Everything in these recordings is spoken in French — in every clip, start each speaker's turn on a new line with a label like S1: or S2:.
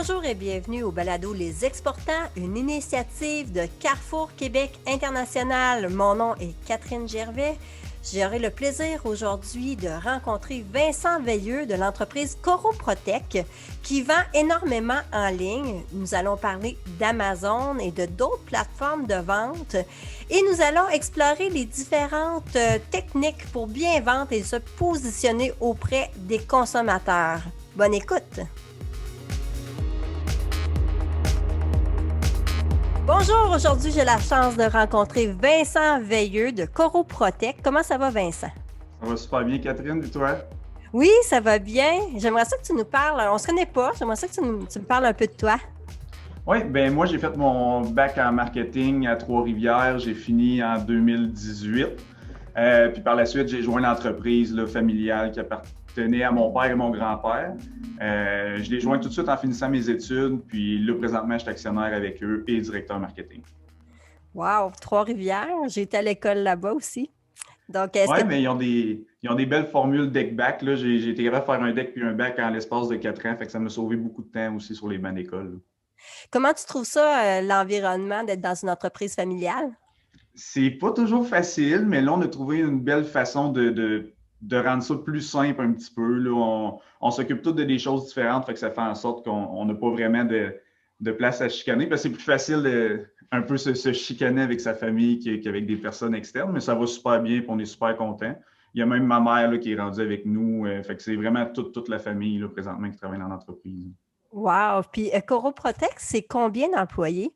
S1: Bonjour et bienvenue au balado Les Exportants, une initiative de Carrefour Québec International. Mon nom est Catherine Gervais. J'aurai le plaisir aujourd'hui de rencontrer Vincent Veilleux de l'entreprise Coroprotec qui vend énormément en ligne. Nous allons parler d'Amazon et de d'autres plateformes de vente et nous allons explorer les différentes techniques pour bien vendre et se positionner auprès des consommateurs. Bonne écoute! Bonjour, aujourd'hui j'ai la chance de rencontrer Vincent Veilleux de Coroprotec. Comment ça va, Vincent?
S2: Ça va super bien, Catherine, et toi?
S1: Oui, ça va bien. J'aimerais ça que tu nous parles, on se connaît pas, j'aimerais ça que tu me parles un peu de toi.
S2: Oui, ben moi j'ai fait mon bac en marketing à Trois-Rivières, j'ai fini en 2018. Puis par la suite, j'ai joint l'entreprise familiale qui appartenait à mon père et mon grand-père. Je l'ai joint tout de suite en finissant mes études, puis là présentement je suis actionnaire avec eux et directeur marketing.
S1: Wow, Trois-Rivières, j'ai été à l'école là-bas aussi. Donc, est-ce
S2: Oui,
S1: que
S2: mais ils ont des belles formules deck-back. J'ai été capable de faire un deck puis un bac en l'espace de 4 ans, fait que ça m'a sauvé beaucoup de temps aussi sur les bancs d'école.
S1: comment tu trouves ça, l'environnement d'être dans une entreprise familiale?
S2: C'est pas toujours facile, mais là, on a trouvé une belle façon de rendre ça plus simple un petit peu. Là, on s'occupe tous de des choses différentes, fait que ça fait en sorte qu'on n'a pas vraiment de place à chicaner. Parce que c'est plus facile de un peu se chicaner avec sa famille qu'avec des personnes externes, mais ça va super bien et on est super content. Il y a même ma mère là, qui est rendue avec nous. Fait que c'est vraiment toute la famille là, présentement qui travaille dans l'entreprise.
S1: Wow! Puis Coroprotec, c'est combien d'employés?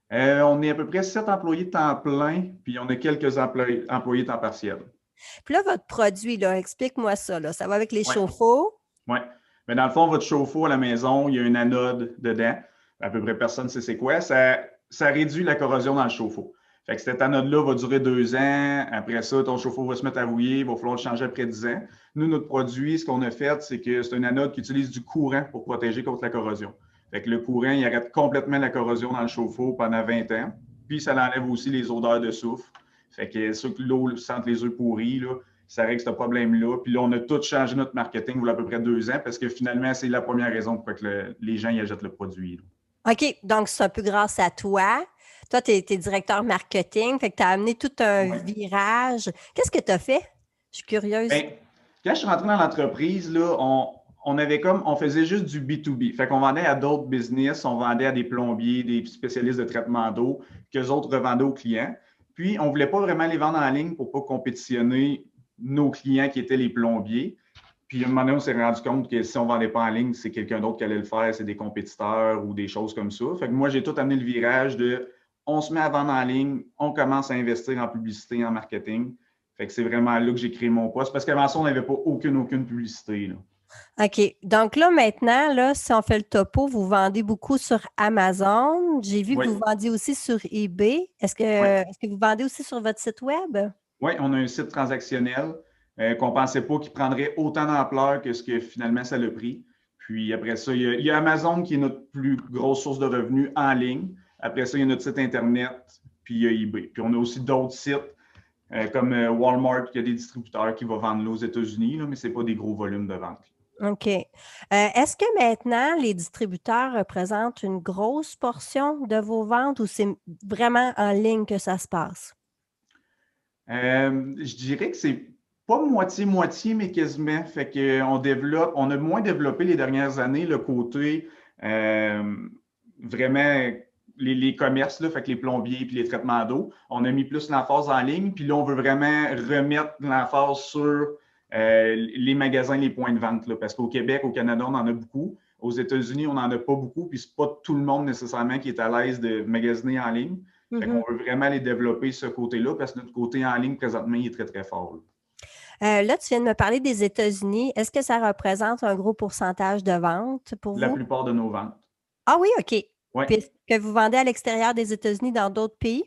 S2: On est à peu près 7 employés temps plein, puis on a quelques employés temps partiel.
S1: Puis là, votre produit, là, explique-moi ça, là. Ça va avec les
S2: Oui.
S1: chauffe-eau?
S2: Oui. Mais dans le fond, votre chauffe-eau à la maison, il y a une anode dedans. À peu près personne ne sait c'est quoi. Ça réduit la corrosion dans le chauffe-eau. Fait que cette anode-là va durer 2 ans. Après ça, ton chauffe-eau va se mettre à rouiller. Il va falloir le changer après 10 ans. Nous, notre produit, ce qu'on a fait, c'est que c'est une anode qui utilise du courant pour protéger contre la corrosion. Fait que le courant, il arrête complètement la corrosion dans le chauffe-eau pendant 20 ans. Puis, ça enlève aussi les odeurs de soufre. Fait que ceux que l'eau sente les œufs pourris, là, ça règle ce problème-là. Puis là, on a tout changé notre marketing il y a à peu près 2 ans parce que finalement, c'est la première raison pour que les gens y achètent le produit. Là.
S1: OK, donc c'est un peu grâce à toi. Toi, tu es directeur marketing, fait que tu as amené tout un
S2: Ouais.
S1: virage. Qu'est-ce que tu as fait? Je suis curieuse.
S2: Bien, quand je suis rentré dans l'entreprise, là, on faisait juste du B2B. Fait qu'on vendait à d'autres business, on vendait à des plombiers, des spécialistes de traitement d'eau, qu'eux autres revendaient aux clients. Puis, on ne voulait pas vraiment les vendre en ligne pour ne pas compétitionner nos clients qui étaient les plombiers. Puis, à un moment donné, on s'est rendu compte que si on ne vendait pas en ligne, c'est quelqu'un d'autre qui allait le faire, c'est des compétiteurs ou des choses comme ça. Fait que moi, j'ai tout amené le virage de on se met à vendre en ligne, on commence à investir en publicité, en marketing. Fait que c'est vraiment là que j'ai créé mon poste parce qu'avant ça, on n'avait pas aucune publicité. Là.
S1: OK. Donc là, maintenant, là, si on fait le topo, vous vendez beaucoup sur Amazon. J'ai vu que
S2: Oui,
S1: vous vendiez aussi sur eBay.
S2: oui.
S1: Est-ce que vous vendez aussi sur votre site Web?
S2: Oui, on a un site transactionnel qu'on ne pensait pas qu'il prendrait autant d'ampleur que ce que finalement ça l'a pris. Puis après ça, il y a Amazon qui est notre plus grosse source de revenus en ligne. Après ça, il y a notre site Internet, puis il y a eBay. Puis on a aussi d'autres sites comme Walmart, qui a des distributeurs qui vont vendre là aux États-Unis, là, mais ce n'est pas des gros volumes de vente.
S1: OK. Est-ce que maintenant, les distributeurs représentent une grosse portion de vos ventes ou c'est vraiment en ligne que ça se passe?
S2: Je dirais que c'est pas moitié-moitié, mais quasiment. Fait on a moins développé les dernières années le côté vraiment les commerces, là, fait que les plombiers puis les traitements d'eau. On a mis plus l'emphase en ligne, puis là, on veut vraiment remettre l'emphase sur les magasins, les points de vente. Là, parce qu'au Québec, au Canada, on en a beaucoup. Aux États-Unis, on n'en a pas beaucoup, puis c'est pas tout le monde nécessairement qui est à l'aise de magasiner en ligne. Fait qu'on veut vraiment aller développer ce côté-là parce que notre côté en ligne, présentement, il est très, très fort.
S1: Là, tu viens de me parler des États-Unis. Est-ce que ça représente un gros pourcentage de ventes pour
S2: La
S1: vous?
S2: plupart de nos ventes.
S1: Ah oui, OK.
S2: Oui.
S1: Puis est-ce que vous vendez à l'extérieur des États-Unis dans d'autres pays?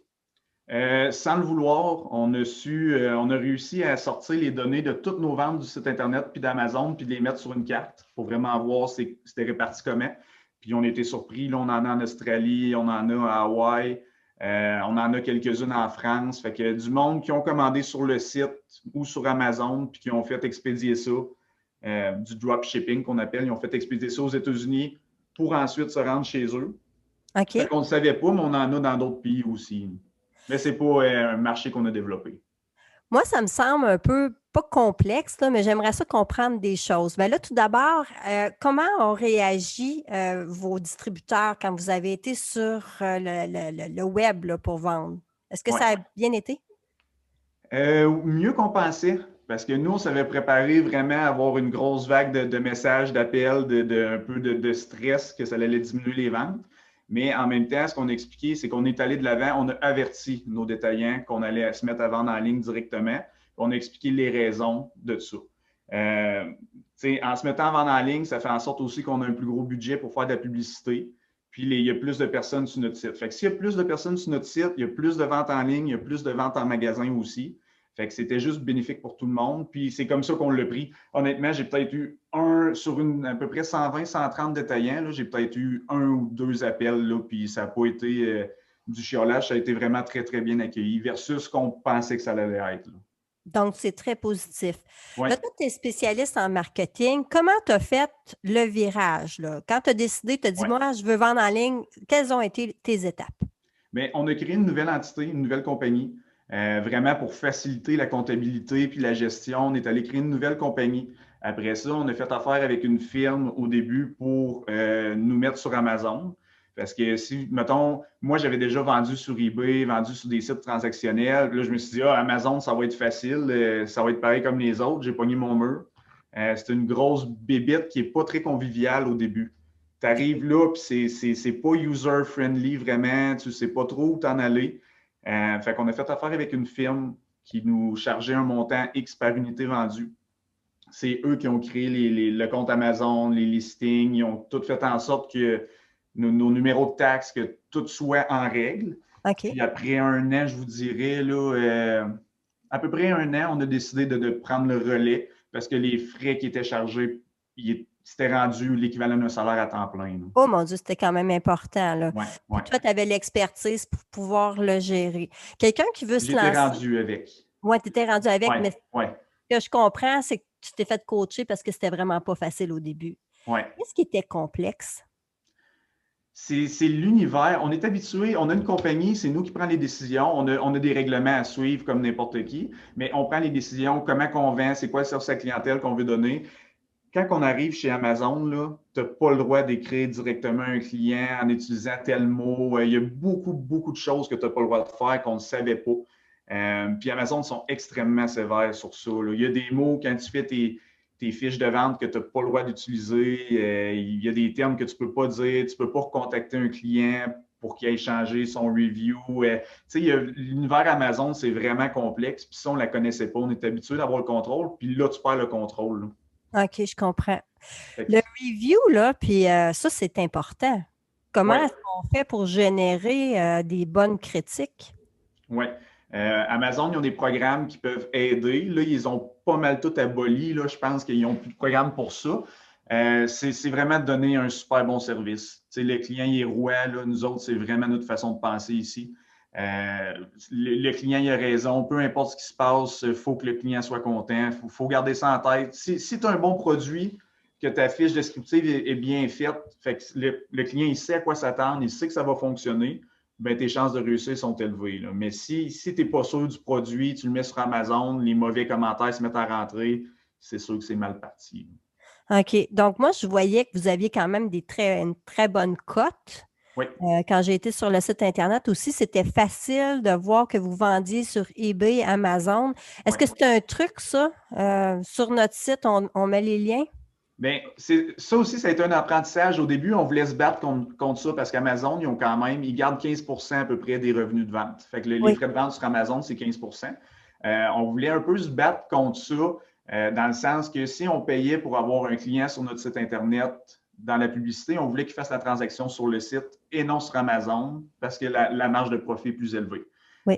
S2: Sans le vouloir, on a réussi à sortir les données de toutes nos ventes du site Internet puis d'Amazon puis de les mettre sur une carte pour vraiment voir c'était réparti comment. Puis on a été surpris. Là, on en a en Australie, on en a à Hawaï, on en a quelques-unes en France. Fait que du monde qui ont commandé sur le site ou sur Amazon puis qui ont fait expédier ça, du dropshipping qu'on appelle. Ils ont fait expédier ça aux États-Unis pour ensuite se rendre chez eux. Fait
S1: OK.
S2: qu'on ne le savait pas, mais on en a dans d'autres pays aussi. Mais ce n'est pas un marché qu'on a développé.
S1: Moi, ça me semble un peu, pas complexe, là, mais j'aimerais ça comprendre des choses. Ben là, tout d'abord, comment ont réagi vos distributeurs quand vous avez été sur le web là, pour vendre? Est-ce que
S2: Ouais.
S1: ça a bien été?
S2: Mieux qu'on pensait, parce que nous, on s'avait préparé vraiment à avoir une grosse vague de messages, d'appels, un peu de stress, que ça allait diminuer les ventes. Mais en même temps, ce qu'on a expliqué, c'est qu'on est allé de l'avant, on a averti nos détaillants qu'on allait se mettre à vendre en ligne directement. On a expliqué les raisons de ça. En se mettant à vendre en ligne, ça fait en sorte aussi qu'on a un plus gros budget pour faire de la publicité. Puis, il y a plus de personnes sur notre site. Fait que s'il y a plus de personnes sur notre site, il y a plus de ventes en ligne, il y a plus de ventes en magasin aussi. Fait que c'était juste bénéfique pour tout le monde. Puis, c'est comme ça qu'on l'a pris. Honnêtement, j'ai peut-être eu sur à peu près 120, 130 détaillants, j'ai peut-être eu 1 ou 2 appels, là, puis ça n'a pas été du chiolage. Ça a été vraiment très, très bien accueilli versus ce qu'on pensait que ça allait être, là.
S1: Donc, c'est très positif.
S2: Ouais.
S1: Là, toi, tu es spécialiste en marketing. Comment tu as fait le virage, là? Quand tu as décidé, tu as dit,
S2: Ouais.
S1: moi, je veux vendre en ligne, quelles ont été tes étapes?
S2: Bien, on a créé une nouvelle entité, une nouvelle compagnie, vraiment pour faciliter la comptabilité puis la gestion. On est allé créer une nouvelle compagnie. Après ça, on a fait affaire avec une firme au début pour nous mettre sur Amazon. Parce que si, mettons, moi, j'avais déjà vendu sur eBay, vendu sur des sites transactionnels. Puis là, je me suis dit, Amazon, ça va être facile, ça va être pareil comme les autres. J'ai pogné mon mur. C'est une grosse bébête qui n'est pas très conviviale au début. Tu arrives là, puis c'est pas user-friendly vraiment, tu sais pas trop où t'en aller. Fait qu'on a fait affaire avec une firme qui nous chargeait un montant X par unité vendue. C'est eux qui ont créé le compte Amazon, les listings, ils ont tout fait en sorte que nos numéros de taxes, que tout soit en règle.
S1: OK.
S2: Puis après un an, je vous dirais, là, à peu près un an, on a décidé de prendre le relais parce que les frais qui étaient chargés, c'était rendu l'équivalent d'un salaire à temps plein, là.
S1: Oh mon Dieu, c'était quand même important, là.
S2: Ouais,
S1: Puis
S2: ouais.
S1: toi, tu avais l'expertise pour pouvoir le gérer. Quelqu'un qui veut se
S2: J'étais
S1: lancer.
S2: rendu avec.
S1: Oui, tu étais rendu avec,
S2: Ouais,
S1: mais
S2: ouais,
S1: ce que je comprends, c'est que tu t'es fait coacher parce que c'était vraiment pas facile au début.
S2: ouais.
S1: Qu'est-ce qui était complexe?
S2: C'est l'univers. On est habitué, on a une compagnie, c'est nous qui prenons les décisions. On a des règlements à suivre comme n'importe qui, mais on prend les décisions, comment qu'on vend, c'est quoi le service à la clientèle qu'on veut donner. Quand on arrive chez Amazon, tu n'as pas le droit d'écrire directement un client en utilisant tel mot. Il y a beaucoup, beaucoup de choses que tu n'as pas le droit de faire qu'on ne savait pas. Puis Amazon sont extrêmement sévères sur ça, là. Il y a des mots, quand tu fais tes fiches de vente que tu n'as pas le droit d'utiliser. Il y a des termes que tu ne peux pas dire. Tu ne peux pas recontacter un client pour qu'il aille changer son review. L'univers Amazon, c'est vraiment complexe. Puis ça, on ne la connaissait pas. On est habitué d'avoir le contrôle. Puis là, tu perds le contrôle, là.
S1: OK, je comprends. Le review, là, puis ça, c'est important. Comment
S2: Ouais.
S1: est-ce qu'on fait pour générer des bonnes critiques?
S2: Oui. Amazon, ils ont des programmes qui peuvent aider. Là, ils ont pas mal tout aboli. Là, je pense qu'ils n'ont plus de programme pour ça. C'est vraiment de donner un super bon service. Tu sais, le client il est roi. Là, nous autres, c'est vraiment notre façon de penser ici. Le client il a raison. Peu importe ce qui se passe, il faut que le client soit content. Il faut garder ça en tête. Si tu as un bon produit, que ta fiche descriptive est bien faite, fait que le client il sait à quoi s'attendre, il sait que ça va fonctionner, ben, tes chances de réussir sont élevées, là. Mais si tu n'es pas sûr du produit, tu le mets sur Amazon, les mauvais commentaires se mettent à rentrer, c'est sûr que c'est mal parti.
S1: OK. Donc, moi, je voyais que vous aviez quand même une très bonne cote.
S2: Oui.
S1: Quand j'ai été sur le site Internet aussi, c'était facile de voir que vous vendiez sur eBay, Amazon. Est-ce que c'est un truc, ça? Sur notre site, on met les liens?
S2: Bien, ça aussi, ça a été un apprentissage. Au début, on voulait se battre contre ça parce qu'Amazon, ils gardent 15 à peu près des revenus de vente. Fait que les frais de vente sur Amazon, c'est 15 On voulait un peu se battre contre ça dans le sens que si on payait pour avoir un client sur notre site Internet dans la publicité, on voulait qu'il fasse la transaction sur le site et non sur Amazon parce que la marge de profit est plus élevée.
S1: Oui.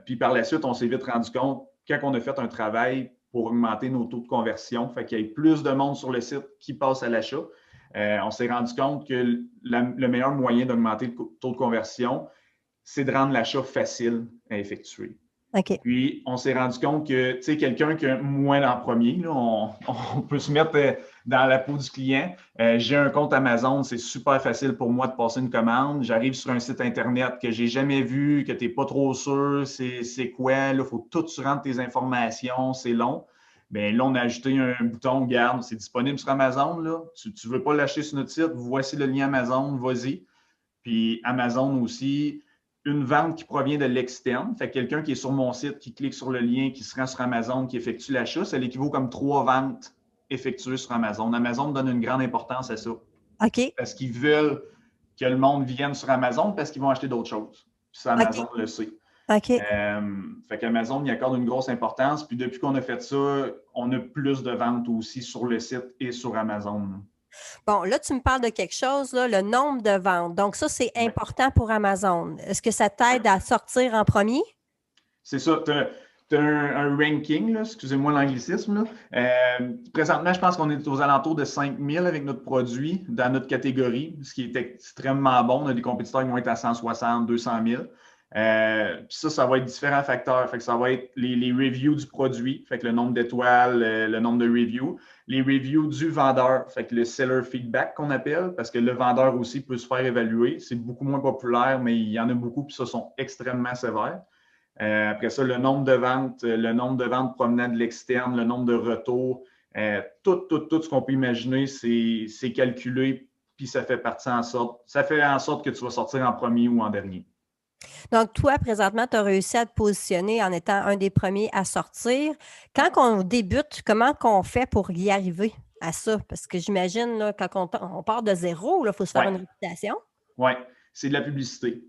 S2: Puis par la suite, on s'est vite rendu compte, quand on a fait un travail pour augmenter nos taux de conversion, fait qu'il y ait plus de monde sur le site qui passe à l'achat. On s'est rendu compte que le meilleur moyen d'augmenter le taux de conversion, c'est de rendre l'achat facile à effectuer.
S1: OK.
S2: Puis, on s'est rendu compte que, tu sais, quelqu'un qui a moins en premier, là, on peut se mettre dans la peau du client. J'ai un compte Amazon, c'est super facile pour moi de passer une commande. J'arrive sur un site Internet que j'ai jamais vu, que tu n'es pas trop sûr, c'est quoi. Là, il faut tout tu rentres tes informations, c'est long. Bien, là, on a ajouté un bouton, garde, c'est disponible sur Amazon. Là. Tu ne veux pas l'acheter sur notre site, voici le lien Amazon, vas-y. Puis Amazon aussi, une vente qui provient de l'externe. Fait que quelqu'un qui est sur mon site, qui clique sur le lien, qui se rend sur Amazon, qui effectue l'achat, ça l'équivaut comme 3 ventes effectuées sur Amazon. Amazon donne une grande importance à ça.
S1: OK.
S2: Parce qu'ils veulent que le monde vienne sur Amazon parce qu'ils vont acheter d'autres choses. Puis ça, Amazon
S1: OK.
S2: le sait.
S1: OK.
S2: Fait qu'Amazon y accorde une grosse importance. Puis depuis qu'on a fait ça, on a plus de ventes aussi sur le site et sur Amazon.
S1: Bon, là, tu me parles de quelque chose, là, le nombre de ventes. Donc, ça, c'est
S2: Ouais.
S1: important pour Amazon. Est-ce que ça
S2: Ouais.
S1: t'aide à sortir en premier?
S2: C'est ça. Tu as un ranking, là, excusez-moi l'anglicisme. Présentement, je pense qu'on est aux alentours de 5000 avec notre produit dans notre catégorie, ce qui est extrêmement bon. On a des compétiteurs qui vont être à 160, 200 000. Puis ça va être différents facteurs. Fait que ça va être les reviews du produit, fait que le nombre d'étoiles, le nombre de reviews. Les reviews du vendeur, fait que le seller feedback qu'on appelle, parce que le vendeur aussi peut se faire évaluer. C'est beaucoup moins populaire, mais il y en a beaucoup, puis ça sont extrêmement sévères. Après ça, le nombre de ventes provenant de l'externe, le nombre de retours, tout ce qu'on peut imaginer, c'est calculé, puis ça fait en sorte que tu vas sortir en premier ou en dernier.
S1: Donc, toi, présentement, tu as réussi à te positionner en étant un des premiers à sortir. Quand on débute, comment qu'on fait pour y arriver à ça? Parce que j'imagine, là, quand on part de zéro, il faut se faire une réputation.
S2: Oui, c'est de la publicité.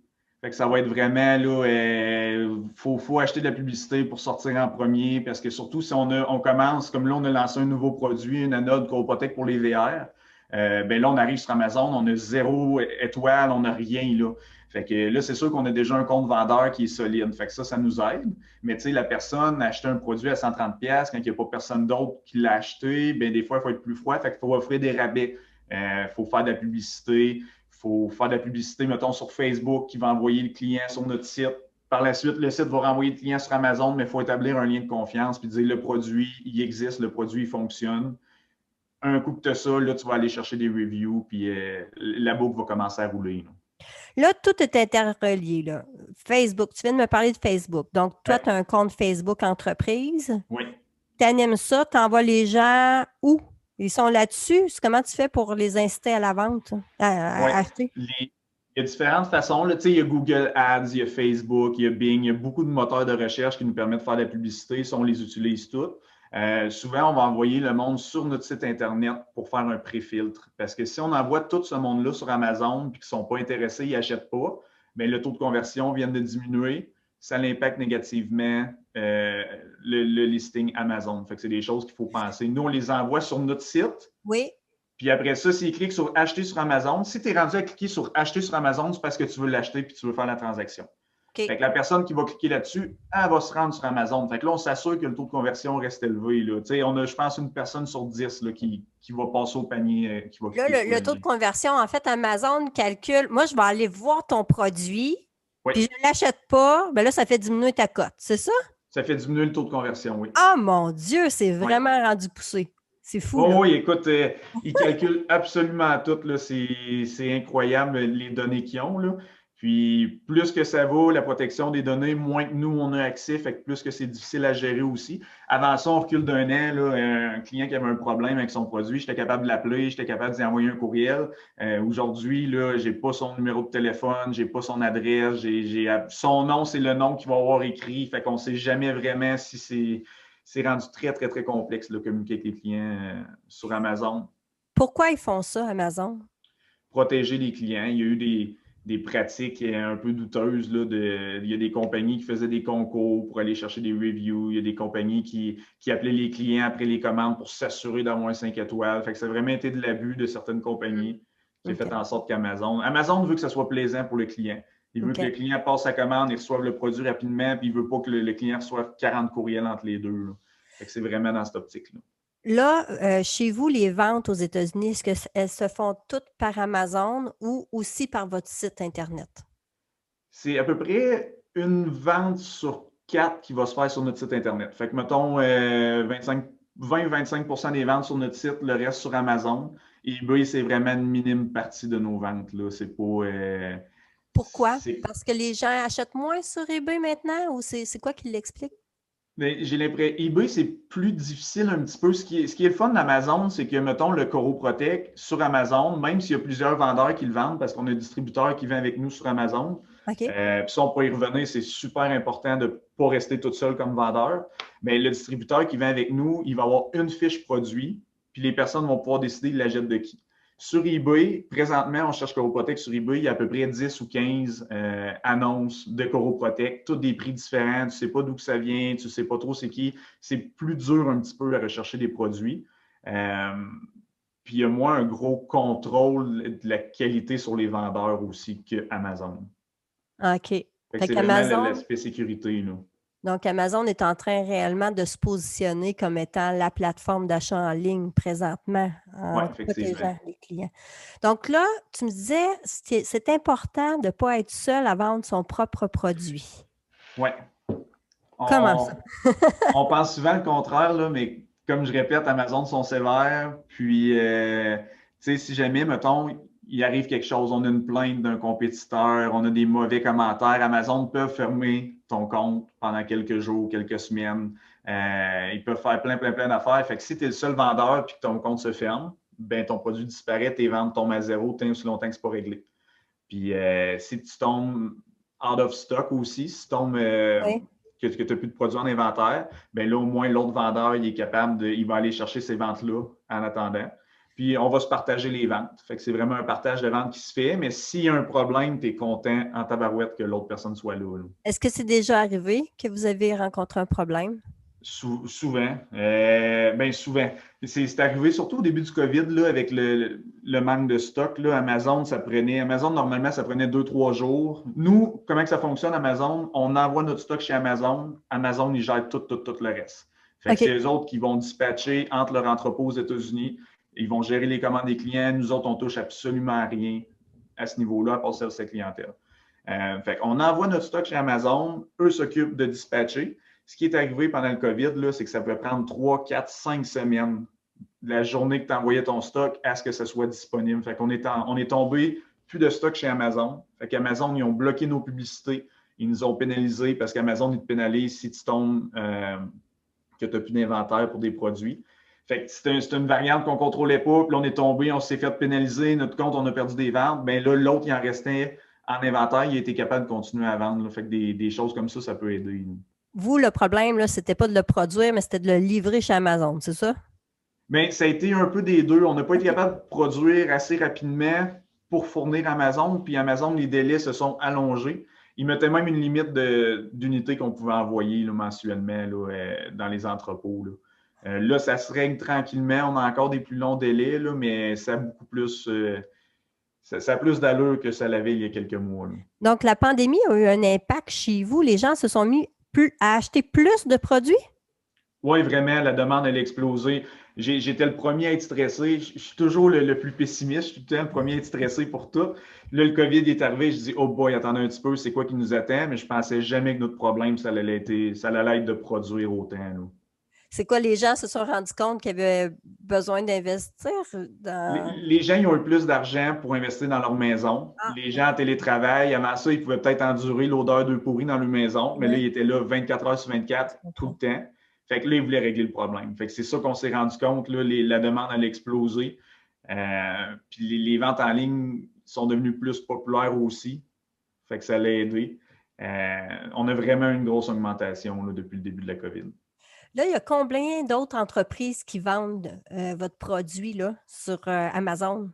S2: Fait que ça va être vraiment, là, faut acheter de la publicité pour sortir en premier, parce que surtout si on commence, comme là, on a lancé un nouveau produit, une anode Corpotec pour les VR, ben là, on arrive sur Amazon, on a 0 étoile, on n'a rien, là. Fait que là, c'est sûr qu'on a déjà un compte vendeur qui est solide. Fait que ça nous aide. Mais tu sais, la personne a acheté un produit à 130$ quand il n'y a pas personne d'autre qui l'a acheté, ben des fois, il faut être plus froid. Fait qu'il faut offrir des rabais. Il faut faire de la publicité. Il faut faire de la publicité, mettons, sur Facebook qui va envoyer le client sur notre site. Par la suite, le site va renvoyer le client sur Amazon, mais il faut établir un lien de confiance puis dire le produit, il existe, le produit, il fonctionne. Un coup que tu as ça, là, tu vas aller chercher des reviews, puis la boucle va commencer à rouler.
S1: Là, tout est interrelié. Là. Facebook, tu viens de me parler de Facebook. Donc, toi, tu as un compte Facebook entreprise.
S2: Oui.
S1: Tu animes ça, tu envoies les gens où? Ils sont là-dessus. Comment tu fais pour les inciter à la vente, à acheter?
S2: Il y a différentes façons. Là. Il y a Google Ads, il y a Facebook, il y a Bing, il y a beaucoup de moteurs de recherche qui nous permettent de faire de la publicité. Si on les utilise toutes. Souvent, on va envoyer le monde sur notre site Internet pour faire un pré-filtre. Parce que si on envoie tout ce monde-là sur Amazon et qu'ils ne sont pas intéressés, ils n'achètent pas, bien, le taux de conversion vient de diminuer. Ça l'impacte négativement le listing Amazon. Fait que c'est des choses qu'il faut penser. Nous, on les envoie sur notre site.
S1: Oui.
S2: Puis après ça, s'ils cliquent sur Acheter sur Amazon, si tu es rendu à cliquer sur Acheter sur Amazon, c'est parce que tu veux l'acheter puis tu veux faire la transaction.
S1: Okay.
S2: Fait que la personne qui va cliquer là-dessus, elle va se rendre sur Amazon. Fait que là, on s'assure que le taux de conversion reste élevé. Là. On a, je pense, une personne sur 10 là, qui va passer au panier. Qui va
S1: là, le taux de conversion, en fait, Amazon calcule. Moi, je vais aller voir ton produit, puis je ne l'achète pas. Bien là, ça fait diminuer ta cote, c'est ça?
S2: Ça fait diminuer le taux de conversion, oui.
S1: Ah, mon Dieu, c'est vraiment rendu poussé. C'est fou.
S2: Oh, oui, écoute, ils calculent absolument tout. C'est incroyable les données qu'ils ont. Là. Puis, plus que ça va, la protection des données, moins que nous, on a accès, fait que plus que c'est difficile à gérer aussi. Avant ça, on recule d'un an, là, un client qui avait un problème avec son produit, j'étais capable de l'appeler, j'étais capable d'y envoyer un courriel. Aujourd'hui, là, j'ai pas son numéro de téléphone, j'ai pas son adresse, son nom, c'est le nom qu'il va avoir écrit, fait qu'on sait jamais vraiment si c'est rendu très, très, très complexe de communiquer avec les clients sur Amazon.
S1: Pourquoi ils font ça, Amazon?
S2: Protéger les clients. Il y a eu des pratiques un peu douteuses. Là, il y a des compagnies qui faisaient des concours pour aller chercher des reviews. Il y a des compagnies qui appelaient les clients après les commandes pour s'assurer d'avoir 5 étoiles. Fait que ça a vraiment été de l'abus de certaines compagnies qui a fait en sorte Amazon veut que ça soit plaisant pour le client. Il veut que le client passe sa commande et reçoive le produit rapidement, puis il ne veut pas que le client reçoive 40 courriels entre les deux. Là. Fait que c'est vraiment dans cette optique-là.
S1: Là, chez vous, les ventes aux États-Unis, est-ce qu'elles se font toutes par Amazon ou aussi par votre site Internet?
S2: C'est à peu près une vente sur 4 qui va se faire sur notre site Internet. Fait que, mettons, 25 20-25% des ventes sur notre site, le reste sur Amazon. eBay, c'est vraiment une minime partie de nos ventes, là. C'est pas...
S1: Pourquoi? Parce que les gens achètent moins sur eBay maintenant ou c'est quoi qui l'explique?
S2: Mais j'ai l'impression, eBay, c'est plus difficile un petit peu. Ce qui est le fun d'Amazon, c'est que, mettons, le Coroprotect sur Amazon, même s'il y a plusieurs vendeurs qui le vendent, parce qu'on a un distributeur qui vend avec nous sur Amazon,
S1: OK.
S2: puis ça, on peut y revenir, c'est super important de ne pas rester tout seul comme vendeur. Mais le distributeur qui vend avec nous, il va avoir une fiche produit, puis les personnes vont pouvoir décider de la jette de qui. Sur eBay, présentement, on cherche Coroprotect sur eBay, il y a à peu près 10 ou 15 annonces de Coroprotect, tous des prix différents, tu ne sais pas d'où que ça vient, tu ne sais pas trop c'est qui. C'est plus dur un petit peu à rechercher des produits. Puis il y a moins un gros contrôle de la qualité sur les vendeurs aussi qu'Amazon.
S1: OK.
S2: Fait que
S1: Fait
S2: c'est vraiment
S1: qu'Amazon,
S2: l'aspect sécurité, là.
S1: donc Amazon est en train réellement de se positionner comme étant la plateforme d'achat en ligne présentement
S2: Oui,
S1: en
S2: effectivement.
S1: protégeant les clients. Donc là, tu me disais, c'est important de ne pas être seul à vendre son propre produit.
S2: Oui.
S1: Comment ça?
S2: On pense souvent le contraire, là, mais comme je répète, Amazon sont sévères. Puis, tu sais, si jamais, mettons, il arrive quelque chose, on a une plainte d'un compétiteur, on a des mauvais commentaires, Amazon peut fermer ton compte pendant quelques jours, quelques semaines. Ils peuvent faire plein d'affaires. Fait que si tu es le seul vendeur et que ton compte se ferme, ben ton produit disparaît, tes ventes tombent à zéro tant aussi longtemps que ce n'est pas réglé. Puis, si tu tombes out of stock aussi, si tu tombes
S1: Oui.
S2: que tu n'as plus de produits en inventaire, bien là, au moins, l'autre vendeur, il va aller chercher ces ventes-là en attendant. Puis, on va se partager les ventes. Fait que c'est vraiment un partage de ventes qui se fait. Mais s'il y a un problème, tu es content en tabarouette que l'autre personne soit là.
S1: Est-ce que c'est déjà arrivé que vous avez rencontré un problème?
S2: Souvent. Bien souvent. C'est arrivé surtout au début du COVID là, avec le manque de stock. Là. Amazon, normalement, ça prenait 2-3 jours. Nous, comment que ça fonctionne, Amazon? On envoie notre stock chez Amazon. Amazon, ils gèrent tout le reste. Fait que
S1: OK.
S2: c'est eux autres qui vont dispatcher entre leur entrepôt aux États-Unis. Ils vont gérer les commandes des clients. Nous autres, on touche absolument à rien à ce niveau-là, à part service à clientèle. Fait qu'on envoie notre stock chez Amazon. Eux s'occupent de dispatcher. Ce qui est arrivé pendant le COVID, là, c'est que ça pouvait prendre 3, 4, 5 semaines de la journée que tu envoyais ton stock à ce que ce soit disponible. Fait qu'on on est tombé plus de stock chez Amazon. Fait qu'Amazon, ils ont bloqué nos publicités. Ils nous ont pénalisés parce qu'Amazon, ils te pénalisent si tu tombes que tu n'as plus d'inventaire pour des produits. Fait que c'est une variante qu'on ne contrôlait pas. Puis là, on est tombé, on s'est fait pénaliser. Notre compte, on a perdu des ventes. Bien là, l'autre, il en restait en inventaire. Il a été capable de continuer à vendre. Là. Fait que des choses comme ça peut aider.
S1: Vous, le problème, là, c'était pas de le produire, mais c'était de le livrer chez Amazon, c'est ça?
S2: Bien, ça a été un peu des deux. On n'a pas été
S1: OK.
S2: capable de produire assez rapidement pour fournir Amazon. Puis Amazon, les délais se sont allongés. Ils mettaient même une limite d'unités qu'on pouvait envoyer là, mensuellement là, dans les entrepôts. Là, ça se règle tranquillement. On a encore des plus longs délais, là, mais ça a beaucoup plus, ça a plus d'allure que ça l'avait il y a quelques mois. Là.
S1: Donc, la pandémie a eu un impact chez vous. Les gens se sont mis à acheter plus de produits?
S2: Oui, vraiment, la demande, elle a explosé. J'étais le premier à être stressé. Je suis toujours le plus pessimiste. Je suis tout le temps le premier à être stressé pour tout. Là, le COVID est arrivé. Je dis, oh boy, attendez un petit peu, c'est quoi qui nous attend? Mais je pensais jamais que notre problème, ça allait être de produire autant. Là.
S1: C'est quoi, les gens se sont rendus compte qu'ils avaient besoin d'investir dans...
S2: Les gens, ils ont eu plus d'argent pour investir dans leur maison.
S1: Ah,
S2: Les gens en télétravail, avant ça, ils pouvaient peut-être endurer l'odeur d'œufs pourris dans leur maison, mais là,
S1: oui,
S2: ils étaient là 24 heures sur 24,
S1: je
S2: tout le
S1: comprends.
S2: temps. Fait que là, ils voulaient régler le problème. Fait que c'est ça qu'on s'est rendu compte. Là, la demande allait exploser. Puis les ventes en ligne sont devenues plus populaires aussi. Fait que ça l'a aidé. On a vraiment une grosse augmentation là, depuis le début de la COVID.
S1: Là, il y a combien d'autres entreprises qui vendent votre produit là, sur Amazon?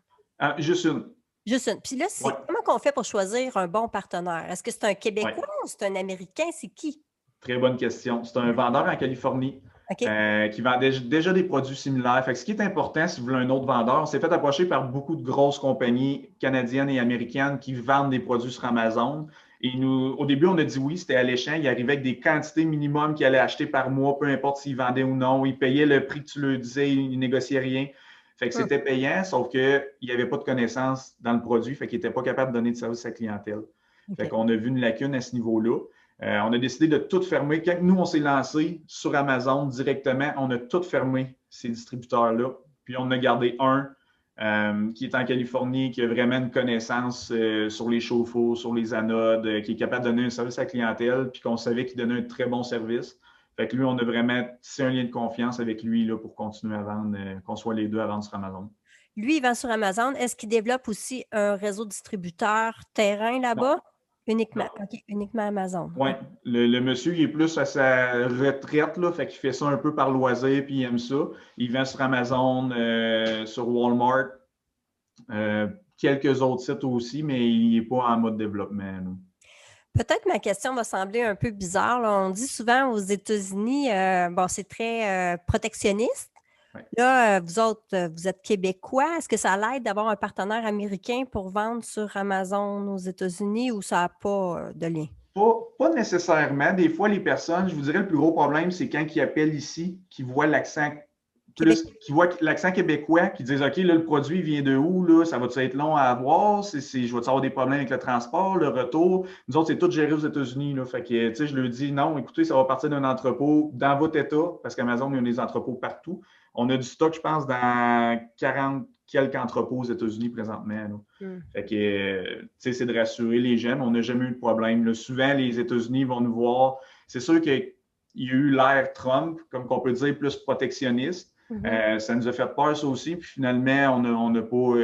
S2: Juste une.
S1: Juste une. Puis là,
S2: Oui,
S1: comment qu'on fait pour choisir un bon partenaire? Est-ce que c'est un
S2: oui.
S1: Québécois ou c'est un Américain? C'est qui?
S2: Très bonne question. C'est un vendeur en Californie
S1: OK.
S2: qui vend déjà des produits similaires. Fait que ce qui est important, si vous voulez un autre vendeur, on s'est fait approcher par beaucoup de grosses compagnies canadiennes et américaines qui vendent des produits sur Amazon. Et nous, au début, on a dit oui, c'était alléchant. Ils arrivaient avec des quantités minimum qu'ils allaient acheter par mois, peu importe s'ils vendaient ou non. Ils payaient le prix que tu leur disais, ils ne négociaient rien. Fait que c'était payant, sauf qu'il n'y avait pas de connaissances dans le produit, fait qu'ils n'étaient pas capables de donner de service à la clientèle. Fait
S1: OK.
S2: qu'on a vu une lacune à ce niveau-là. On a décidé de tout fermer. Quand nous, on s'est lancé sur Amazon directement, on a tout fermé, ces distributeurs-là. Puis on en a gardé un qui est en Californie, qui a vraiment une connaissance sur les chauffe-eau, sur les anodes, qui est capable de donner un service à la clientèle, puis qu'on savait qu'il donnait un très bon service. Fait que lui, on a vraiment tissé un lien de confiance avec lui là, pour continuer à vendre, qu'on soit les deux à vendre sur Amazon.
S1: Lui, il vend sur Amazon. Est-ce qu'il développe aussi un réseau de distributeurs terrain
S2: Non,
S1: là-bas? Uniquement,
S2: non.
S1: OK, uniquement Amazon.
S2: Oui, le monsieur, il est plus à sa retraite, là, fait qu'il fait ça un peu par loisir, puis il aime ça. Il vend sur Amazon, sur Walmart, euh, quelques autres sites aussi, mais il n'est pas en mode développement, là.
S1: Peut-être ma question va sembler un peu bizarre, là. On dit souvent aux États-Unis, bon, c'est très protectionniste.
S2: Ouais.
S1: Là, vous autres, vous êtes Québécois. Est-ce que ça l'aide d'avoir un partenaire américain pour vendre sur Amazon aux États-Unis ou ça n'a pas de lien?
S2: Pas nécessairement. Des fois, les personnes, je vous dirais, le plus gros problème, c'est quand ils appellent ici, qu'ils voient l'accent
S1: Québec.
S2: qui voient l'accent québécois, qui disent OK, là, le produit vient de où, là, ça va être long à avoir, je vais avoir des problèmes avec le transport, le retour. Nous autres, c'est tout géré aux États-Unis. Là, fait que, tu sais, je leur dis non, écoutez, ça va partir d'un entrepôt dans votre État, parce qu'Amazon, il y a des entrepôts partout. On a du stock, je pense, dans 40 quelques entrepôts aux États-Unis présentement. Là. Fait que, tu sais, c'est de rassurer les gens, mais on n'a jamais eu de problème. Là. Souvent, les États-Unis vont nous voir. C'est sûr qu'il y a eu l'ère Trump, comme qu'on peut dire, plus protectionniste. Ça nous a fait peur, ça aussi. Puis finalement, on n'a pas.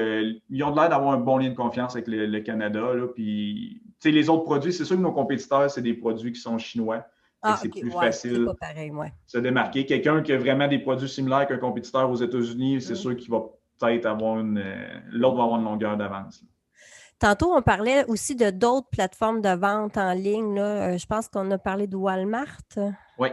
S2: Ils ont l'air d'avoir un bon lien de confiance avec le Canada. Là, puis, les autres produits, c'est sûr que nos compétiteurs, c'est des produits qui sont chinois.
S1: Ah,
S2: C'est
S1: OK,
S2: plus
S1: ouais, c'est
S2: facile
S1: pas pareil, ouais.
S2: de se démarquer. Quelqu'un qui a vraiment des produits similaires qu'un compétiteur aux États-Unis, c'est sûr qu'il va peut-être avoir l'autre va avoir une longueur d'avance. Là.
S1: Tantôt, on parlait aussi de d'autres plateformes de vente en ligne, là. Je pense qu'on a parlé de Walmart.
S2: Oui.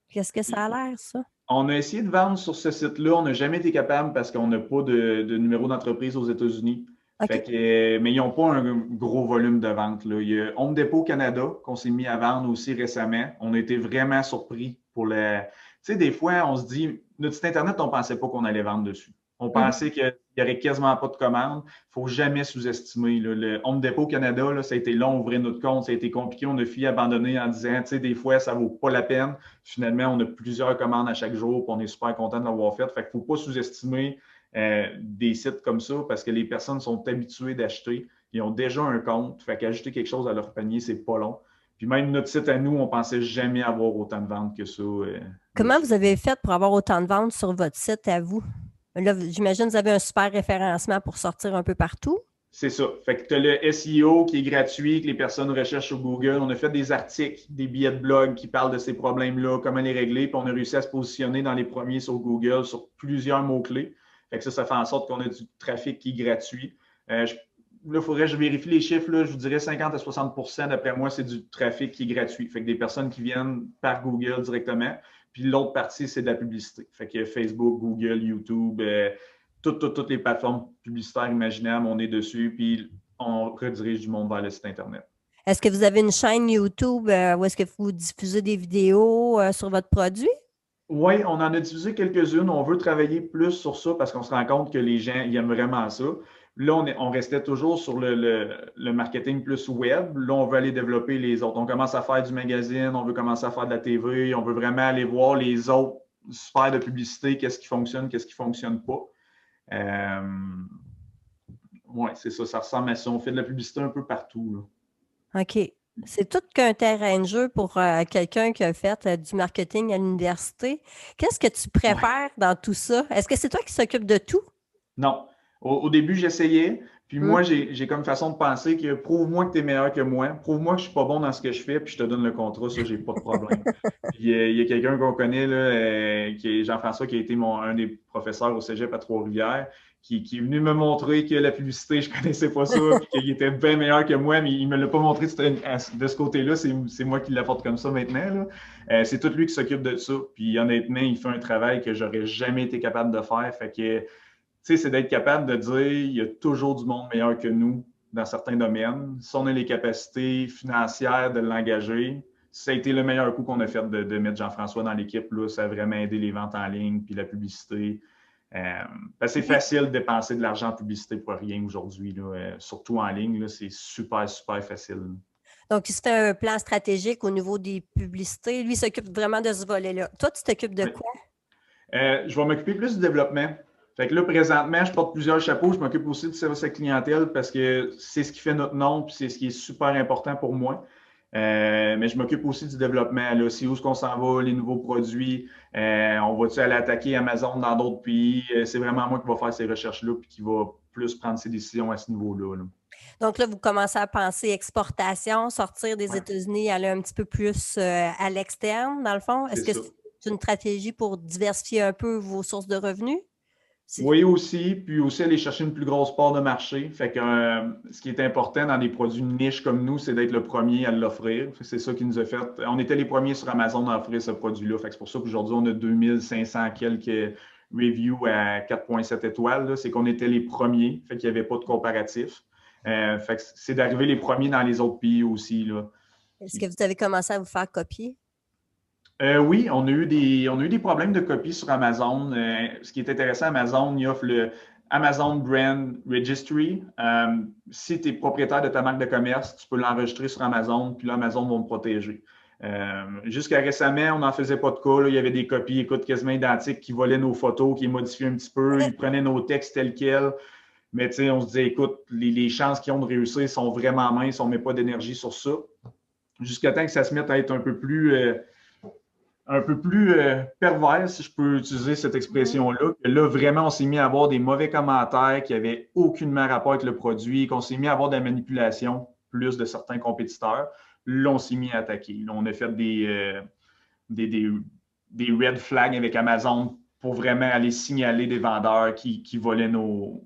S1: Qu'est-ce que ça a l'air, ça?
S2: On a essayé de vendre sur ce site-là. On n'a jamais été capable parce qu'on n'a pas de numéro d'entreprise aux États-Unis.
S1: OK.
S2: Mais ils n'ont pas un gros volume de vente. Là. Il y a Home Depot Canada qu'on s'est mis à vendre aussi récemment. On a été vraiment surpris pour le. Tu sais, des fois, on se dit, notre site Internet, on ne pensait pas qu'on allait vendre dessus. On pensait qu'il n'y aurait quasiment pas de commandes. Il ne faut jamais sous-estimer. Là. Le Home Depot Canada, là, ça a été long ouvrir notre compte, ça a été compliqué. On a fini abandonner en disant, tu sais, des fois, ça ne vaut pas la peine. Finalement, on a plusieurs commandes à chaque jour, puis on est super content de l'avoir fait. Fait qu'il ne faut pas sous-estimer des sites comme ça parce que les personnes sont habituées d'acheter. Ils ont déjà un compte. Fait qu'ajouter quelque chose à leur panier, c'est pas long. Puis même notre site à nous, on pensait jamais avoir autant de ventes que ça.
S1: Comment vous avez fait pour avoir autant de ventes sur votre site à vous? Là, j'imagine que vous avez un super référencement pour sortir un peu partout.
S2: C'est ça. Fait que tu as le SEO qui est gratuit, que les personnes recherchent sur Google. On a fait des articles, des billets de blog qui parlent de ces problèmes-là, comment les régler, puis on a réussi à se positionner dans les premiers sur Google sur plusieurs mots-clés. Fait que ça fait en sorte qu'on a du trafic qui est gratuit. Là, il faudrait que je vérifie les chiffres. Là, je vous dirais 50 à 60 d'après moi, c'est du trafic qui est gratuit. Fait que des personnes qui viennent par Google directement. Puis l'autre partie, c'est de la publicité. Fait que Facebook, Google, YouTube, toutes les plateformes publicitaires imaginables, on est dessus, puis on redirige du monde vers le site Internet.
S1: Est-ce que vous avez une chaîne YouTube où est-ce que vous diffusez des vidéos sur votre produit?
S2: Oui, on en a diffusé quelques-unes. On veut travailler plus sur ça parce qu'on se rend compte que les gens ils aiment vraiment ça. Là, on restait toujours sur le marketing plus web. Là, on veut aller développer les autres. On commence à faire du magazine, on veut commencer à faire de la TV, on veut vraiment aller voir les autres sphères de publicité, qu'est-ce qui fonctionne, qu'est-ce qui ne fonctionne pas. Oui, c'est ça, ça ressemble à ça. On fait de la publicité un peu partout.
S1: Là. OK. C'est tout qu'un terrain de jeu pour quelqu'un qui a fait du marketing à l'université. Qu'est-ce que tu préfères dans tout ça? Est-ce que c'est toi qui s'occupe de tout?
S2: Non. Au début, j'essayais. Puis moi, j'ai comme façon de penser que prouve-moi que tu es meilleur que moi. Prouve-moi que je ne suis pas bon dans ce que je fais, puis je te donne le contrat. Ça, j'ai pas de problème. Puis il y a quelqu'un qu'on connaît, là, qui est Jean-François, qui a été un des professeurs au Cégep à Trois-Rivières, qui est venu me montrer que la publicité, je ne connaissais pas ça, puis qu'il était bien meilleur que moi, mais il ne me l'a pas montré de ce côté-là. C'est moi qui l'apporte comme ça maintenant. Là. C'est tout lui qui s'occupe de ça. Puis honnêtement, il fait un travail que j'aurais jamais été capable de faire. Fait que c'est d'être capable de dire il y a toujours du monde meilleur que nous dans certains domaines. Si on a les capacités financières de l'engager, ça a été le meilleur coup qu'on a fait de mettre Jean-François dans l'équipe. Là. Ça a vraiment aidé les ventes en ligne puis la publicité. C'est facile de dépenser de l'argent en publicité pour rien aujourd'hui. Surtout en ligne, là, c'est super, super facile.
S1: Donc, il se fait un plan stratégique au niveau des publicités. Lui, il s'occupe vraiment de ce volet-là. Toi, tu t'occupes de
S2: Oui.
S1: quoi?
S2: Je vais m'occuper plus du développement. Fait que là, présentement, je porte plusieurs chapeaux. Je m'occupe aussi du service à clientèle parce que c'est ce qui fait notre nom puis c'est ce qui est super important pour moi. Mais je m'occupe aussi du développement. Là, c'est où est-ce qu'on s'en va, les nouveaux produits. On va-tu aller attaquer Amazon dans d'autres pays? C'est vraiment moi qui va faire ces recherches-là puis qui va plus prendre ses décisions à ce niveau-là. Là.
S1: Donc là, vous commencez à penser exportation, sortir des
S2: Ouais,
S1: États-Unis, aller un petit peu plus à l'externe, dans le fond.
S2: c'est
S1: Est-ce que
S2: ça.
S1: c'est une stratégie pour diversifier un peu vos sources de revenus?
S2: Oui, aussi, puis aussi aller chercher une plus grosse part de marché. Fait que ce qui est important dans des produits niches comme nous, c'est d'être le premier à l'offrir. C'est ça qui nous a fait. On était les premiers sur Amazon à offrir ce produit-là. Fait que c'est pour ça qu'aujourd'hui, on a 2500 quelques reviews à 4,7 étoiles. C'est qu'on était les premiers. Fait qu'il n'y avait pas de comparatif. Fait que c'est d'arriver les premiers dans les autres pays aussi. Là.
S1: Est-ce que vous avez commencé à vous faire copier?
S2: Oui, on a eu des problèmes de copie sur Amazon. Ce qui est intéressant, Amazon, il offre le Amazon Brand Registry. Si tu es propriétaire de ta marque de commerce, tu peux l'enregistrer sur Amazon, puis là, Amazon va me protéger. Jusqu'à récemment, on n'en faisait pas de cas. Là. Il y avait des copies, écoute, quasiment identiques qui volaient nos photos, qui les modifiaient un petit peu. Ils prenaient nos textes tels quels. Mais tu sais, on se disait, écoute, les chances qu'ils ont de réussir sont vraiment minces. On ne met pas d'énergie sur ça. Jusqu'à temps que ça se mette à être un peu plus pervers, si je peux utiliser cette expression-là, que là, vraiment, on s'est mis à avoir des mauvais commentaires qui n'avaient aucunement rapport avec le produit, qu'on s'est mis à avoir de la manipulation plus de certains compétiteurs. Là, on s'est mis à attaquer. Là, on a fait des red flags avec Amazon pour vraiment aller signaler des vendeurs qui volaient nos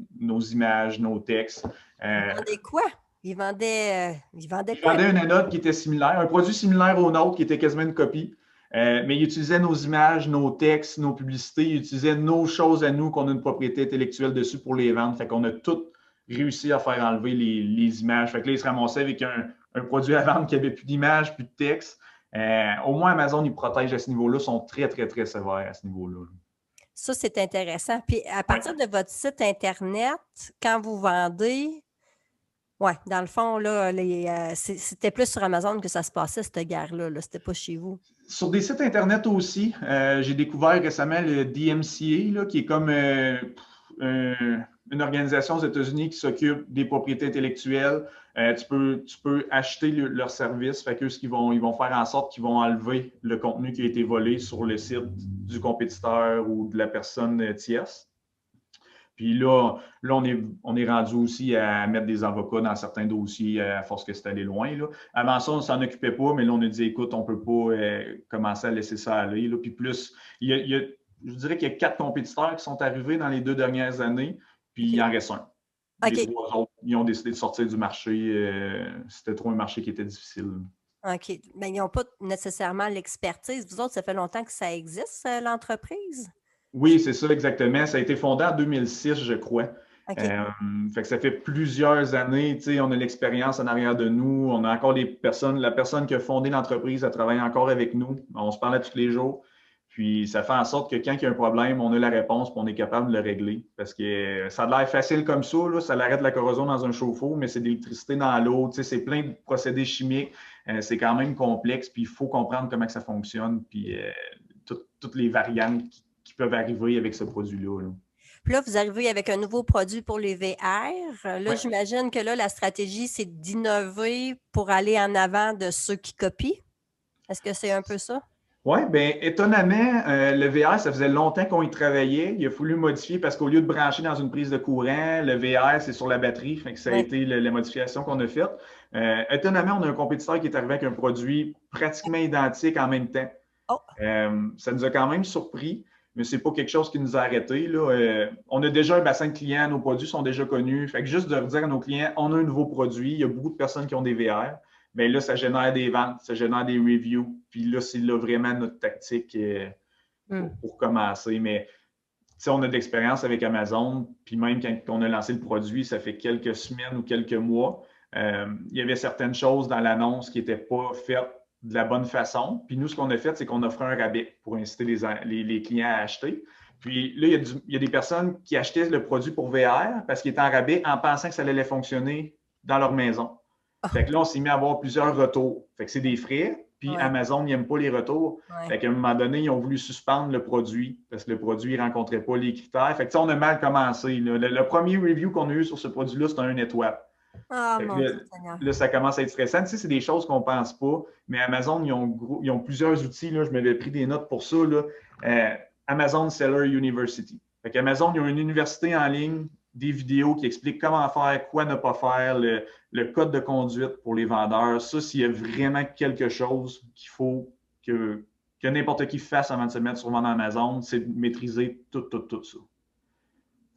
S2: images, nos textes.
S1: Ils vendaient quoi? Ils vendaient
S2: Ils
S1: quoi?
S2: vendaient une anode qui était similaire, un produit similaire au nôtre qui était quasiment une copie. Mais ils utilisaient nos images, nos textes, nos publicités, ils utilisaient nos choses à nous qu'on a une propriété intellectuelle dessus pour les vendre. Fait qu'on a tout réussi à faire enlever les images. Fait que là, ils se ramassaient avec un produit à vendre qui n'avait plus d'images, plus de texte. Au moins, Amazon, ils protègent à ce niveau-là, ils sont très, très, très sévères à ce niveau-là.
S1: Ça, c'est intéressant. Puis à
S2: Oui.
S1: partir de votre site Internet, quand vous vendez, ouais, dans le fond, là, c'était plus sur Amazon que ça se passait, cette guerre-là. Là. C'était pas chez vous.
S2: Sur des sites Internet aussi, j'ai découvert récemment le DMCA, là, qui est comme une organisation aux États-Unis qui s'occupe des propriétés intellectuelles. Tu peux acheter leur service. Fait que ce qu'ils ils vont faire en sorte qu'ils vont enlever le contenu qui a été volé sur le site du compétiteur ou de la personne tierce. Puis là on est rendu aussi à mettre des avocats dans certains dossiers à force que c'est allé loin. Là. Avant ça, on ne s'en occupait pas, mais là, on a dit, écoute, on ne peut pas commencer à laisser ça aller. Là. Puis plus, je dirais qu'il y a 4 compétiteurs qui sont arrivés dans les 2 dernières années, puis il en reste un. Les
S1: OK.
S2: 3 autres, ils ont décidé de sortir du marché. C'était trop un marché qui était difficile.
S1: OK. Mais ils n'ont pas nécessairement l'expertise. Vous autres, ça fait longtemps que ça existe, l'entreprise?
S2: Oui, c'est ça exactement. Ça a été fondé en 2006, je crois.
S1: OK.
S2: Fait que ça fait plusieurs années, tu sais, on a l'expérience en arrière de nous, on a encore des personnes, la personne qui a fondé l'entreprise, elle travaille encore avec nous, on se parle tous les jours, puis ça fait en sorte que quand il y a un problème, on a la réponse, puis on est capable de le régler, parce que ça a l'air facile comme ça, là, ça arrête la corrosion dans un chauffe-eau, mais c'est de l'électricité dans l'eau, tu sais, c'est plein de procédés chimiques, c'est quand même complexe, puis il faut comprendre comment que ça fonctionne, puis toutes les variantes qui peuvent arriver avec ce produit-là. Là.
S1: Puis là, vous arrivez avec un nouveau produit pour les VR. Là,
S2: Ouais.
S1: j'imagine que là, la stratégie, c'est d'innover pour aller en avant de ceux qui copient. Est-ce que c'est un peu ça?
S2: Oui, bien, étonnamment, le VR, ça faisait longtemps qu'on y travaillait. Il a fallu modifier parce qu'au lieu de brancher dans une prise de courant, le VR, c'est sur la batterie. Fait que ça a
S1: Oui.
S2: été la modification qu'on a faite. Étonnamment, on a un compétiteur qui est arrivé avec un produit pratiquement identique en même temps.
S1: Oh,
S2: Ça nous a quand même surpris, mais ce n'est pas quelque chose qui nous a arrêtés. Là. On a déjà un bassin de clients, nos produits sont déjà connus. Fait que juste de dire à nos clients, on a un nouveau produit, il y a beaucoup de personnes qui ont des VR. Bien là, ça génère des ventes, ça génère des reviews. Puis là, c'est là vraiment notre tactique pour commencer. Mais on a de l'expérience avec Amazon. Puis même quand on a lancé le produit, ça fait quelques semaines ou quelques mois, il y avait certaines choses dans l'annonce qui n'étaient pas faites de la bonne façon. Puis nous, ce qu'on a fait, c'est qu'on offrait un rabais pour inciter les clients à acheter. Puis là, il y a des personnes qui achetaient le produit pour VR parce qu'il était en rabais en pensant que ça allait fonctionner dans leur maison. Fait que là, on s'est mis à avoir plusieurs retours. Fait que c'est des frais. Puis
S1: Ouais.
S2: Amazon n'aime pas les retours.
S1: Ouais.
S2: Fait qu'à un moment donné, ils ont voulu suspendre le produit parce que le produit ne rencontrait pas les critères. Fait que on a mal commencé. Le premier review qu'on a eu sur ce produit-là, c'était 1 étoile.
S1: Ah,
S2: Fait que
S1: mon Dieu Seigneur.
S2: là, ça commence à être stressant. Tu sais, c'est des choses qu'on ne pense pas. Mais Amazon, ils ont plusieurs outils. Là. Je m'avais pris des notes pour ça. Là. Amazon Seller University. Fait qu'Amazon, ils ont une université en ligne, des vidéos qui expliquent comment faire, quoi ne pas faire, le code de conduite pour les vendeurs. Ça, s'il y a vraiment quelque chose qu'il faut que n'importe qui fasse avant de se mettre sur vendre Amazon, c'est de maîtriser tout ça.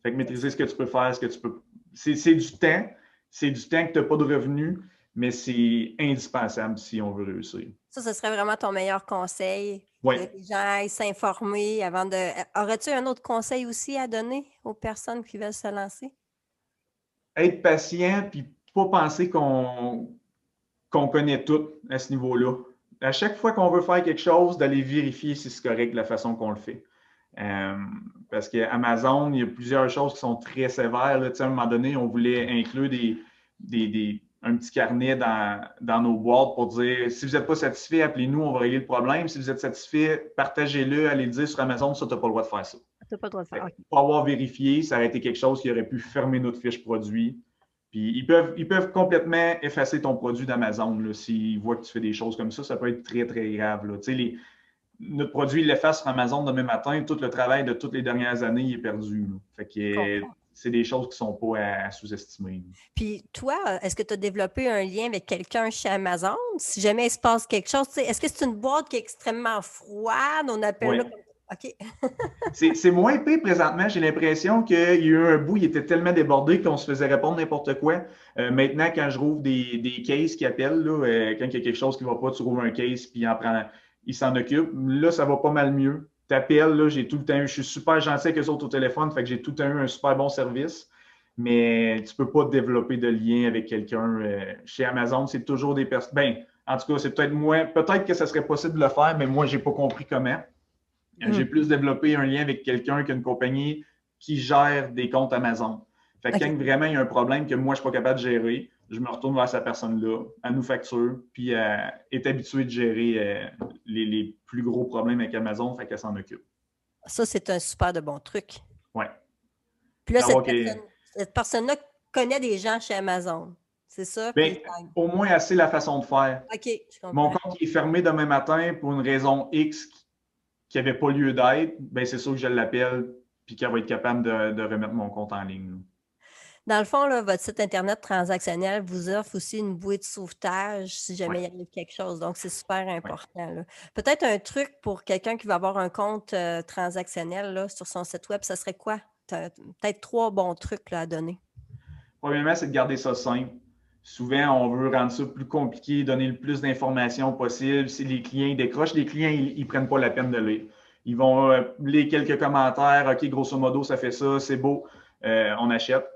S2: Fait que maîtriser ce que tu peux faire, ce que tu peux. C'est du temps. C'est du temps que tu n'as pas de revenus, mais c'est indispensable si on veut réussir.
S1: Ça, ce serait vraiment ton meilleur conseil,
S2: Oui.
S1: que les gens aillent s'informer avant de. Aurais-tu un autre conseil aussi à donner aux personnes qui veulent se lancer?
S2: Être patient, puis pas penser qu'on connaît tout à ce niveau-là. À chaque fois qu'on veut faire quelque chose, d'aller vérifier si c'est correct de la façon qu'on le fait. Parce qu'Amazon, il y a plusieurs choses qui sont très sévères. Là. À un moment donné, on voulait inclure un petit carnet dans nos boîtes pour dire si vous n'êtes pas satisfait, appelez-nous, on va régler le problème. Si vous êtes satisfait, partagez-le, allez le dire sur Amazon, ça, tu n'as pas le droit de faire ça.
S1: Tu n'as pas le droit de faire.
S2: Pour avoir vérifié, ça aurait été quelque chose qui aurait pu fermer notre fiche produit. Puis ils peuvent complètement effacer ton produit d'Amazon s'ils voient que tu fais des choses comme ça. Ça peut être très, très grave. Là. Notre produit, il l'efface sur Amazon demain matin. Tout le travail de toutes les dernières années, il est perdu. Là. Fait que c'est des choses qui ne sont pas à sous-estimer.
S1: Puis toi, est-ce que tu as développé un lien avec quelqu'un chez Amazon? Si jamais il se passe quelque chose, est-ce que c'est une boîte qui est extrêmement froide? On appelle là comme... OK.
S2: C'est moins épais présentement. J'ai l'impression qu'il y a eu un bout, il était tellement débordé qu'on se faisait répondre n'importe quoi. Maintenant, quand je rouvre des cases qui appellent, là, quand il y a quelque chose qui ne va pas, tu rouvres un case puis il s'en occupe. Là, ça va pas mal mieux. Tu appelles, là, j'ai tout le temps eu. Je suis super gentil avec eux autres au téléphone, fait que j'ai tout le temps eu un super bon service. Mais tu ne peux pas développer de lien avec quelqu'un. Chez Amazon, c'est toujours des personnes. Ben, en tout cas, c'est peut-être moi. Peut-être que ça serait possible de le faire, mais moi, je n'ai pas compris comment. J'ai plus développé un lien avec quelqu'un qu'une compagnie qui gère des comptes Amazon. Fait que quand vraiment il y a un problème que moi, je ne suis pas capable de gérer, je me retourne vers cette personne-là, elle nous facture, puis elle est habituée de gérer les plus gros problèmes avec Amazon, fait qu'elle s'en occupe.
S1: Ça, c'est un super de bon truc.
S2: Oui.
S1: Puis là, cette personne-là connaît des gens chez Amazon. C'est ça?
S2: Bien, au moins, assez la façon de faire.
S1: OK, je comprends.
S2: Mon compte qui est fermé demain matin pour une raison X qui n'avait pas lieu d'être, bien, c'est sûr que je l'appelle puis qu'elle va être capable de remettre mon compte en ligne.
S1: Dans le fond, là, votre site Internet transactionnel vous offre aussi une bouée de sauvetage si jamais il arrive quelque chose. Donc, c'est super important. Peut-être un truc pour quelqu'un qui va avoir un compte transactionnel là, sur son site web, ça serait quoi? Peut-être 3 bons trucs là, à donner.
S2: Premièrement, c'est de garder ça simple. Souvent, on veut rendre ça plus compliqué, donner le plus d'informations possible. Si les clients décrochent, les clients, ils ne prennent pas la peine de lire. Ils vont lire quelques commentaires. OK, grosso modo, ça fait ça, c'est beau, on achète.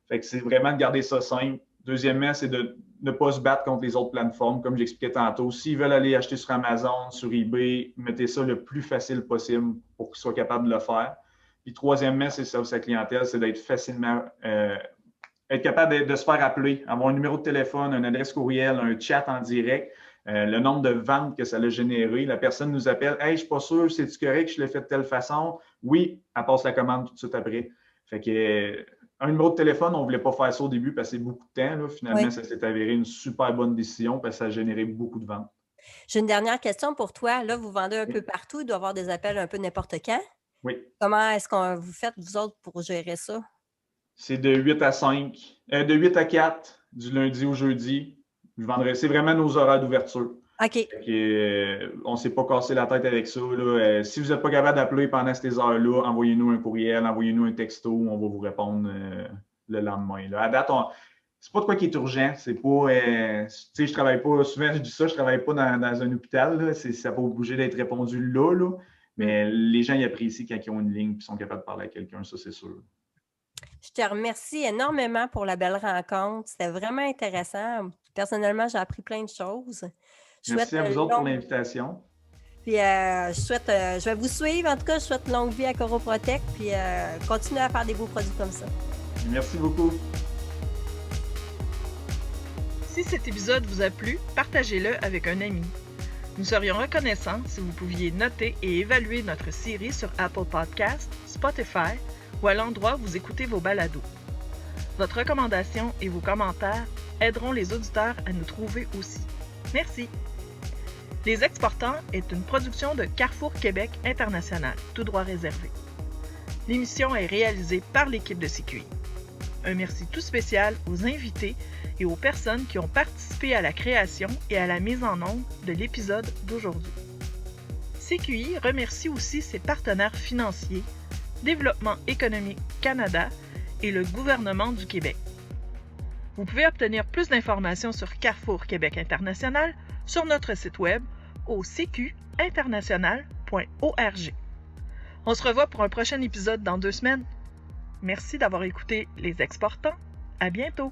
S2: Fait que c'est vraiment de garder ça simple. Deuxièmement, c'est de ne pas se battre contre les autres plateformes, comme j'expliquais tantôt. S'ils veulent aller acheter sur Amazon, sur eBay, mettez ça le plus facile possible pour qu'ils soient capables de le faire. Puis troisièmement, c'est ça, sa clientèle, c'est d'être facilement... être capable de se faire appeler, avoir un numéro de téléphone, une adresse courriel, un chat en direct, le nombre de ventes que ça a généré. La personne nous appelle « Hey, je ne suis pas sûr, c'est-tu correct que je l'ai fait de telle façon? » Oui, elle passe la commande tout de suite après. Fait que un numéro de téléphone, on ne voulait pas faire ça au début parce que c'est beaucoup de temps. Là. Finalement, ça s'est avéré une super bonne décision parce que ça a généré beaucoup de ventes.
S1: J'ai une dernière question pour toi. Là, vous vendez un peu partout. Il doit y avoir des appels un peu n'importe quand.
S2: Oui.
S1: Comment est-ce que vous faites, vous autres, pour gérer ça?
S2: C'est de 8 à 5, de 8 à 4, du lundi au jeudi. C'est vraiment nos horaires d'ouverture.
S1: OK.
S2: On ne s'est pas cassé la tête avec ça. Là. Si vous n'êtes pas capable d'appeler pendant ces heures-là, envoyez-nous un courriel, envoyez-nous un texto, on va vous répondre le lendemain. Là. À date, c'est pas de quoi qui est urgent. C'est pas. Je travaille pas. Souvent, je dis ça, je travaille pas dans un hôpital. Là. Ça va bouger d'être répondu là. Mais les gens ils apprécient quand ils ont une ligne et sont capables de parler à quelqu'un, ça, c'est sûr.
S1: Je te remercie énormément pour la belle rencontre. C'était vraiment intéressant. Personnellement, j'ai appris plein de choses.
S2: Merci à vous autres pour l'invitation.
S1: Puis je vais vous suivre. En tout cas, je souhaite longue vie à Coroprotect. Puis continuez à faire des beaux produits comme ça.
S2: Merci beaucoup.
S3: Si cet épisode vous a plu, partagez-le avec un ami. Nous serions reconnaissants si vous pouviez noter et évaluer notre série sur Apple Podcasts, Spotify ou à l'endroit où vous écoutez vos balados. Votre recommandation et vos commentaires aideront les auditeurs à nous trouver aussi. Merci! Les Exportants est une production de Carrefour Québec International, tout droit réservé. L'émission est réalisée par l'équipe de CQI. Un merci tout spécial aux invités et aux personnes qui ont participé à la création et à la mise en onde de l'épisode d'aujourd'hui. CQI remercie aussi ses partenaires financiers, Développement économique Canada et le gouvernement du Québec. Vous pouvez obtenir plus d'informations sur Carrefour Québec International sur notre site web au cqinternational.org. On se revoit pour un prochain épisode dans 2 semaines. Merci d'avoir écouté Les Exportants. À bientôt!